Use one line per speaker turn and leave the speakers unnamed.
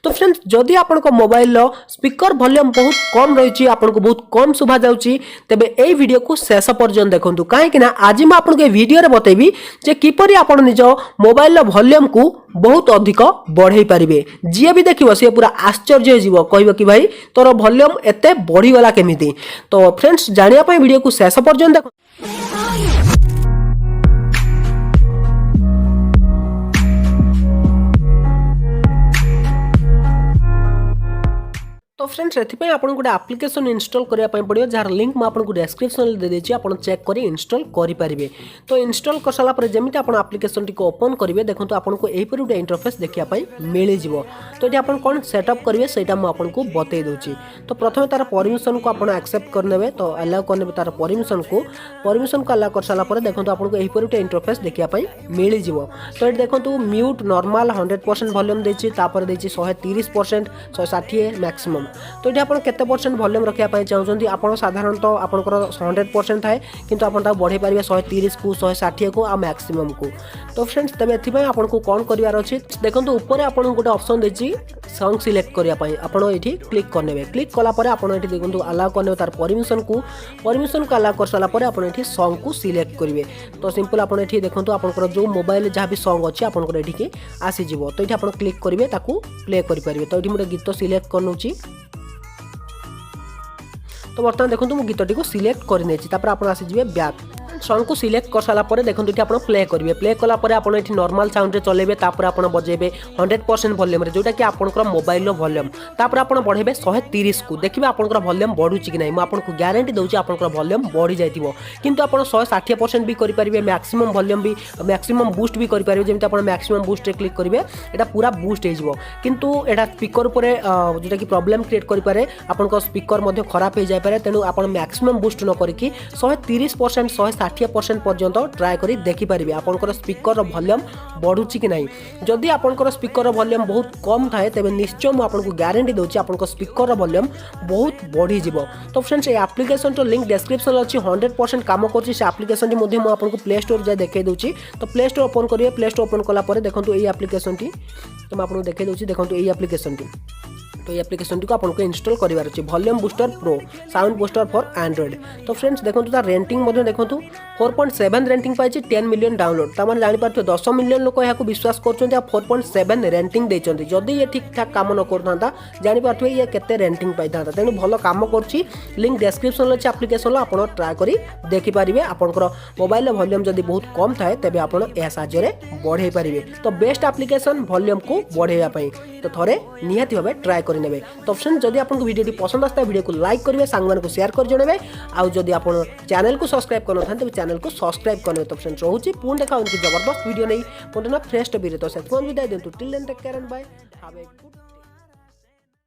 तो फ्रेंड्स जदि आपन मोबाइल स्पीकर वॉल्यूम बहुत कम रही आपको बहुत कम शुभा जाउची तेबे ए वीडियो को शेष पर्यंत देखंतु काहे कि ना आज मैं आपन के वीडियो रे बतेबी जे किपरि आपन निज मोबाइल वॉल्यूम को बहुत अधिक बढ़ाई पारिबे। जी भी देखिबो से पूरा आश्चर्य हो जीवो कहबो कि भाई तोर वॉल्यूम एते बढ़ी गला केमिति। तो फ्रेंड्स जानिया पय वीडियो को शेष पर्यंत देखो। तो फ्रेंड्स एथिपाई आपन गोटे एप्लिकेशन इंस्टॉल करिया पय पड़ियो जार लिंक मैं आपन को डिस्क्रिप्शन ले दे देछि आपन चेक करी इंस्टॉल करि परिबे। तो इंस्टॉल कर साला पर जेमिति आपन एप्लिकेशन टी को ओपन करिवे देखंतु आपन को एही पर गोटे इंटरफेस देखिया पय मिलि जिवो। तो एठी आपन कोन सेटअप करिवे सेटा मैं आपन को बतै दोछि। तो प्रथमे तार परमिशन को आपन एक्सेप्ट करनेबे तो अलाउ करनेबे तार परमिशन को अलाउ कर साला पर देखंतु आपन को एही पर गोटे इंटरफेस देखिया पय मिलि जिवो। तो एठी देखंतु म्यूट नॉर्मल 100% वॉल्यूम देछि तापर देछि 130% 160 मैक्सिमम। तो ये आप केते परसेंट वॉल्यूम रखा चाहते आप साधारणतः आपंकर 100% थाए किंतु आप बढ़े पारे 130 को 160 को आ मैक्सिमम को। तो फ्रेंड्स तबे एथिपाई आपको कौन करार अच्छी देखो ऊपर आपको गोटे ऑप्शन देछि सॉन्ग सिलेक्ट करने आपड़ ये क्लिक करने क्लिक कलापर आप देखो अलाउ करने तार परमिशन को अलाउ कर सारापर आप सॉन्ग को सिलेक्ट करेंगे। तो सिंपल आप देखो आप जो मोबाइल जहाँ भी सॉन्ग अच्छी आपको ये आसीज। तो ये आप क्लिक करेंगे प्ले करेंगे। तो ये गोटे गीत सिलेक्ट कर तो बर्तमान देखो मु गीतटी को सिलेक्ट कर आसीजे बैक सॉन्ग को सिलेक्ट कर सारा देखो ये आप प्ले करेंगे प्ले कलापर आप नॉर्मल साउंड रे चलेबे तापर आप बजेबे 100% वॉल्यूम रे जोटा कि आपनकर मोबाइल रो वॉल्यूम तापर आप बढ़ेबे 130 को देखिबे आपनकर वॉल्यूम बढ़ुची कि नहीं मैं आपको गारंटी दउची आपनकर वॉल्यूम बढ़ी जाइतिबो किंतु आप 160% भी करि परिबे मैक्सिमम वॉल्यूम भी मैक्सिमम बूस्ट भी करि परिबे जेमति आप मैक्सिमम बूस्ट रे क्लिक करिवे एटा पूरा बूस्ट हो जिवो किंतु एटा स्पीकर ऊपर जोटा कि प्रॉब्लम क्रिएट करि पारे आपनकर स्पीकर मध्ये खराब हो जाय पारे तेनु आप मैक्सिमम बूस्ट न करिकि 130% 160% पर्यंत ट्राए करी देखि परिबे आपनकर स्पीकर वॉल्यूम बढ़ुची कि नहीं। जदि आपनकर स्पीकर वॉल्यूम बहुत कम थाए तेबे निश्चय मैं आपको गारंटी दउची आपनकर स्पीकर वॉल्यूम बहुत बढ़ी जिवो। तो फ्रेंड्स ए एप्लिकेशन तो लिंक डिस्क्रिप्शन अच्छी 100% काम करछि से एप्लिकेशन टी मध्ये मैं आपको प्ले स्टोर जाय देखे दउची। तो प्ले स्टोर ओपन करिवे प्ले स्टोर ओपन कला परे देखंतु एई एप्लिकेशन टी तो मैं आपको देखे दउची देखंतु एई एप्लिकेशन टी। तो ये एप्लिकेशन को आपको इंस्टॉल करिवार अछि volume booster pro sound booster for Android. तो फ्रेंड्स देखो तार रेटिंग मध्ये देखो 4.7 रेटिंग पाइछि 10 मिलियन डाउनलोड ता माने जानि पारथि 10 मिलियन लोक याकू विश्वास करछन्ते आ 4.7 रेटिंग दैछन्ते जदि ये ठीक ठाक काम न करथांता जानि पारथि ये केते रेटिंग पाइथांता तेनु भलो काम करछि लिंक डिस्क्रिप्शन अछि एप्लिकेशन आपन ट्राई करी देखि परिबे आपनकर मोबाइल वॉल्यूम जदि बहुत कम थाए तबे आपन ए साहाय्य रे बढ़ाई परिबे। तो बेस्ट एप्लिकेशन वॉल्यूम को बढ़ाइबा पई तो थरे निहाती भाबे ट्राई करि नेबे। तो फ्रेंड्स जदि आपको वीडियो पसंद आस्ता वीडियो को लाइक करेंगे सांग मान को शेयर कर जणेबे आउ जदि आप चैनल को सब्सक्राइब करन थान तो चैनल को सब्सक्राइब करने। तो फ्रेंड्स रोची पुन देखा उनकी जबरदस्त वीडियो नहीं पुन फ्रेश टॉपिक तो सेट विदाई देंतु till then take care and bye have a good